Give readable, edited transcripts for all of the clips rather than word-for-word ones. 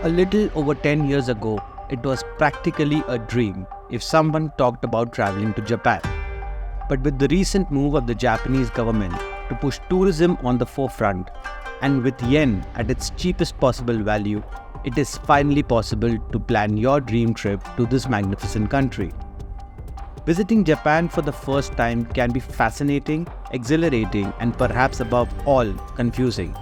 A little over 10 years ago, it was practically a dream if someone talked about traveling to Japan. But with the recent move of the Japanese government to push tourism on the forefront, and with yen at its cheapest possible value, it is finally possible to plan your dream trip to this magnificent country. Visiting Japan for the first time can be fascinating, exhilarating, and perhaps above all, confusing.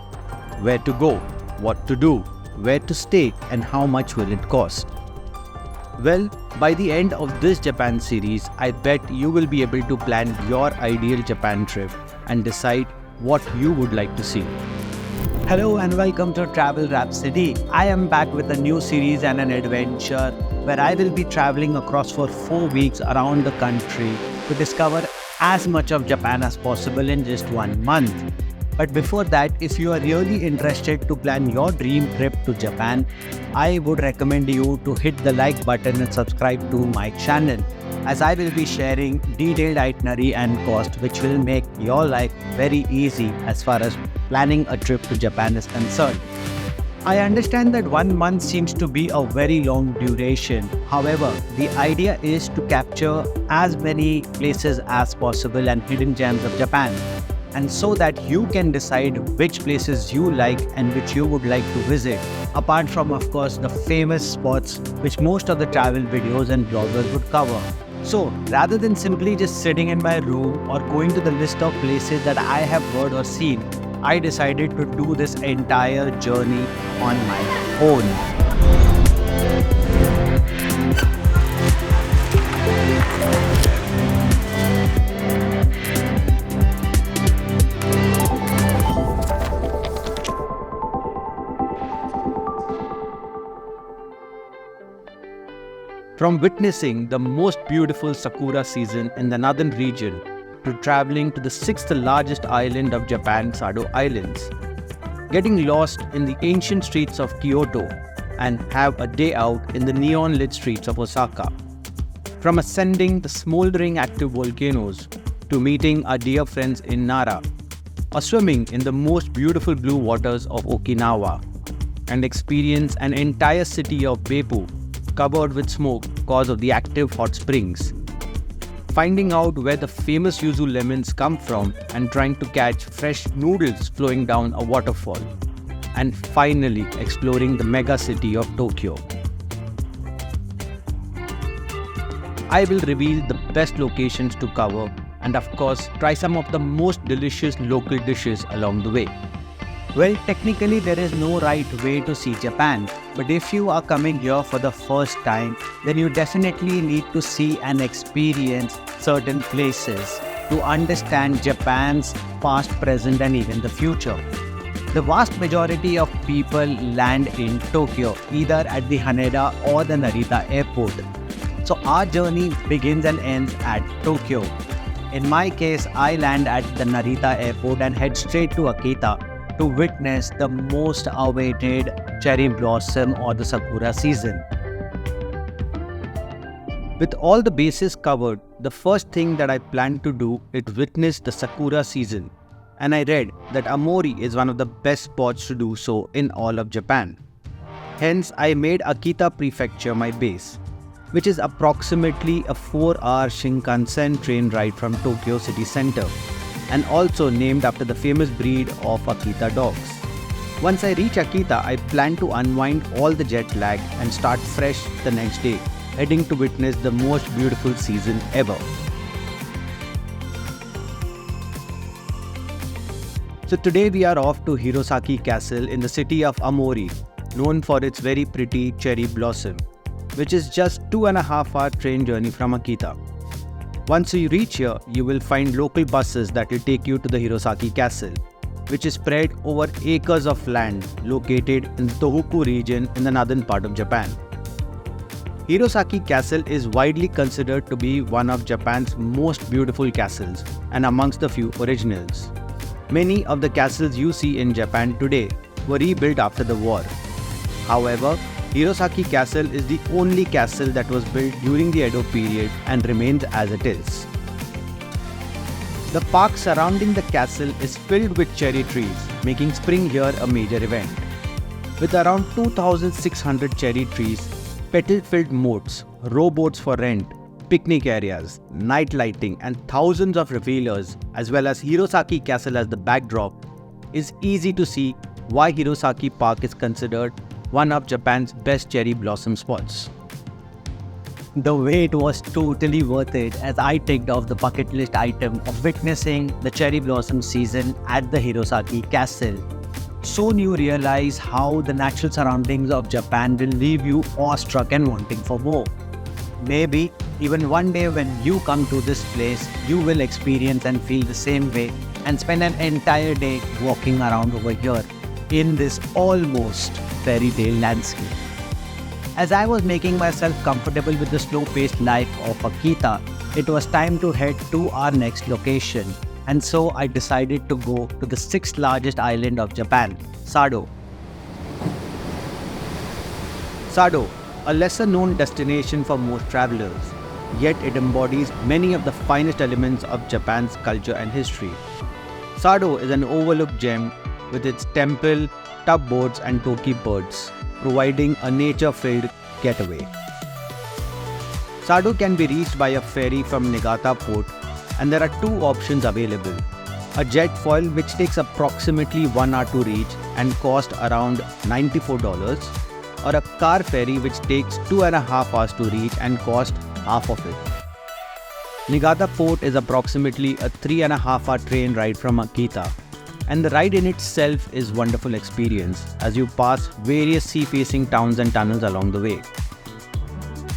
Where to go? What to do? Where to stay? And how much will it cost? Well, by the end of this Japan series, I bet you will be able to plan your ideal Japan trip and decide what you would like to see. Hello and welcome to Travel Rhapsody. I am back with a new series and an adventure where I will be traveling across for 4 weeks around the country to discover as much of Japan as possible in just 1 month. But before that, if you are really interested to plan your dream trip to Japan, I would recommend you to hit the like button and subscribe to my channel, as I will be sharing detailed itinerary and cost which will make your life very easy as far as planning a trip to Japan is concerned. I understand that 1 month seems to be a very long duration. However, the idea is to capture as many places as possible and hidden gems of Japan, and so that you can decide which places you like and which you would like to visit, apart from of course the famous spots which most of the travel videos and bloggers would cover. So rather than simply just sitting in my room or going to the list of places that I have heard or seen, I decided to do this entire journey on my own. From witnessing the most beautiful sakura season in the northern region to traveling to the 6th largest island of Japan, Sado Islands, getting lost in the ancient streets of Kyoto and have a day out in the neon-lit streets of Osaka, from ascending the smoldering active volcanoes to meeting our dear friends in Nara, or swimming in the most beautiful blue waters of Okinawa, and experience an entire city of Beppu covered with smoke because of the active hot springs, finding out where the famous yuzu lemons come from and trying to catch fresh noodles flowing down a waterfall, and finally exploring the mega city of Tokyo. I will reveal the best locations to cover and of course try some of the most delicious local dishes along the way. Well, technically there is no right way to see Japan, but if you are coming here for the first time, then you definitely need to see and experience certain places to understand Japan's past, present and even the future. The vast majority of people land in Tokyo, either at the Haneda or the Narita airport. So our journey begins and ends at Tokyo. In my case, I land at the Narita airport and head straight to Akita to witness the most awaited cherry blossom or the sakura season. With all the bases covered, the first thing that I plan to do is witness the sakura season, and I read that Aomori is one of the best spots to do so in all of Japan. Hence, I made Akita Prefecture my base, which is approximately a 4-hour Shinkansen train ride from Tokyo city center, and also named after the famous breed of Akita dogs. Once I reach Akita, I plan to unwind all the jet lag and start fresh the next day, heading to witness the most beautiful season ever. So today we are off to Hirosaki Castle in the city of Aomori, known for its very pretty cherry blossom, which is just 2.5-hour train journey from Akita. Once you reach here, you will find local buses that will take you to the Hirosaki Castle, which is spread over acres of land located in the Tohoku region in the northern part of Japan. Hirosaki Castle is widely considered to be one of Japan's most beautiful castles and amongst the few originals. Many of the castles you see in Japan today were rebuilt after the war. However, Hirosaki Castle is the only castle that was built during the Edo period and remains as it is. The park surrounding the castle is filled with cherry trees, making spring here a major event. With around 2,600 cherry trees, petal-filled moats, rowboats for rent, picnic areas, night lighting, and thousands of revelers, as well as Hirosaki Castle as the backdrop, is easy to see why Hirosaki Park is considered one of Japan's best cherry blossom spots. The wait was totally worth it as I ticked off the bucket list item of witnessing the cherry blossom season at the Hirosaki Castle. Soon you realize how the natural surroundings of Japan will leave you awestruck and wanting for more. Maybe even one day when you come to this place, you will experience and feel the same way and spend an entire day walking around over here in this almost fairy tale landscape. As I was making myself comfortable with the slow-paced life of Akita, it was time to head to our next location. And so I decided to go to the 6th largest island of Japan, Sado. Sado, a lesser-known destination for most travelers, yet it embodies many of the finest elements of Japan's culture and history. Sado is an overlooked gem with its temple, tugboats and toki birds, providing a nature-filled getaway. Sado can be reached by a ferry from Niigata port, and there are two options available. A jet foil which takes approximately 1 hour to reach and costs around $94, or a car ferry which takes 2.5 hours to reach and costs half of it. Niigata port is approximately a 3.5 hour train ride from Akita, and the ride in itself is a wonderful experience as you pass various sea-facing towns and tunnels along the way.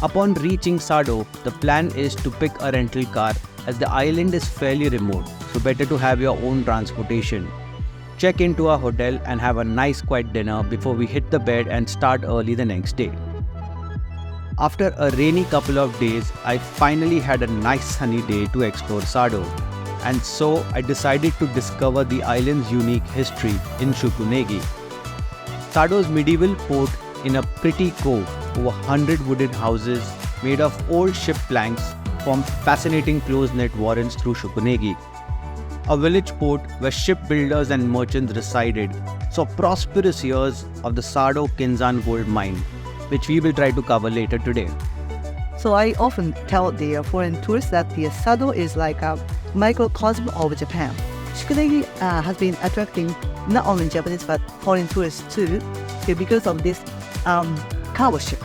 Upon reaching Sado, the plan is to pick a rental car as the island is fairly remote, so better to have your own transportation. Check into a hotel and have a nice quiet dinner before we hit the bed and start early the next day. After a rainy couple of days, I finally had a nice sunny day to explore Sado, and so I decided to discover the island's unique history in Shukunegi. Sado's medieval port in a pretty cove over 100 wooden houses made of old ship planks form fascinating close-knit warrens through Shukunegi. A village port where shipbuilders and merchants resided saw prosperous years of the Sado Kinzan gold mine, which we will try to cover later today. So I often tell the foreign tourists that the Sado is like a microcosm of Japan. Shukunegi has been attracting not only Japanese but foreign tourists too, because of this cargo ship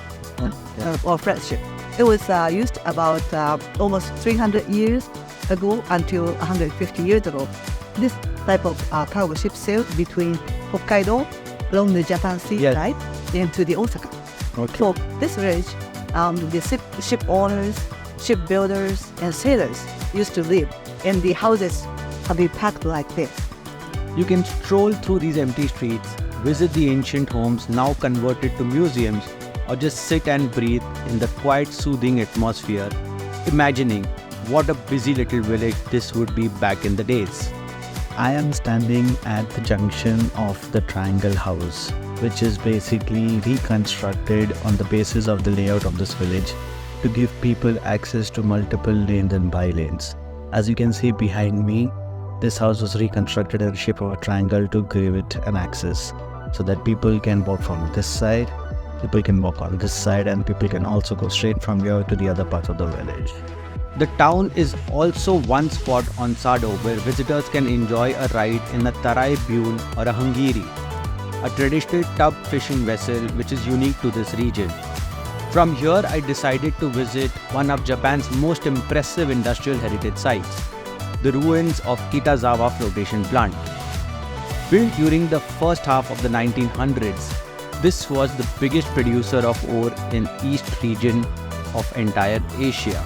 or freight ship. It was used about almost 300 years ago until 150 years ago. This type of cargo ship sailed between Hokkaido along the Japan Sea, right, and to the Osaka. Okay. So this village, the ship owners, shipbuilders, and sailors used to live, and the houses have been packed like this. You can stroll through these empty streets, visit the ancient homes now converted to museums, or just sit and breathe in the quiet, soothing atmosphere, imagining what a busy little village this would be back in the days. I am standing at the junction of the Triangle House, which is basically reconstructed on the basis of the layout of this village to give people access to multiple lanes and bylanes. As you can see behind me, this house was reconstructed in the shape of a triangle to give it an access so that people can walk from this side, people can walk on this side, and people can also go straight from here to the other parts of the village. The town is also one spot on Sado where visitors can enjoy a ride in a tarai bune or a hangiri, a traditional tub fishing vessel which is unique to this region. From here, I decided to visit one of Japan's most impressive industrial heritage sites, the ruins of Kitazawa flotation plant. Built during the first half of the 1900s, this was the biggest producer of ore in East region of entire Asia,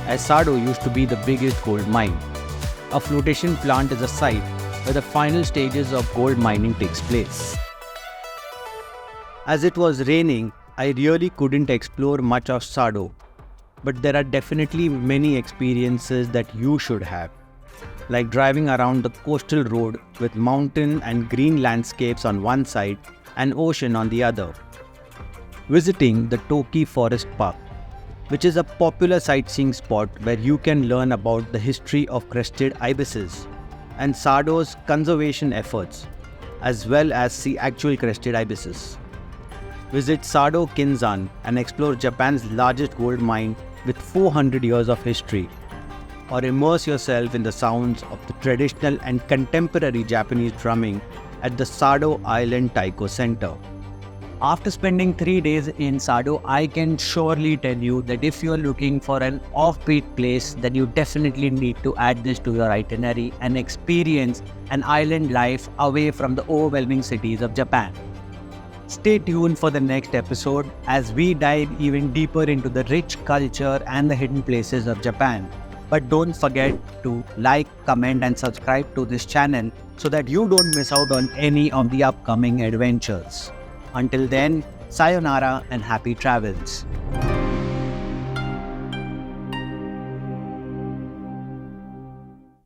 as Sado used to be the biggest gold mine. A flotation plant is a site where the final stages of gold mining takes place. As it was raining, I really couldn't explore much of Sado, but there are definitely many experiences that you should have, like driving around the coastal road with mountain and green landscapes on one side and ocean on the other. Visiting the Toki Forest Park, which is a popular sightseeing spot where you can learn about the history of crested ibises and Sado's conservation efforts, as well as see actual crested ibises. Visit Sado Kinzan and explore Japan's largest gold mine with 400 years of history. Or immerse yourself in the sounds of the traditional and contemporary Japanese drumming at the Sado Island Taiko Center. After spending 3 days in Sado, I can surely tell you that if you're looking for an offbeat place, then you definitely need to add this to your itinerary and experience an island life away from the overwhelming cities of Japan. Stay tuned for the next episode as we dive even deeper into the rich culture and the hidden places of Japan. But don't forget to like, comment and subscribe to this channel so that you don't miss out on any of the upcoming adventures. Until then, sayonara and happy travels.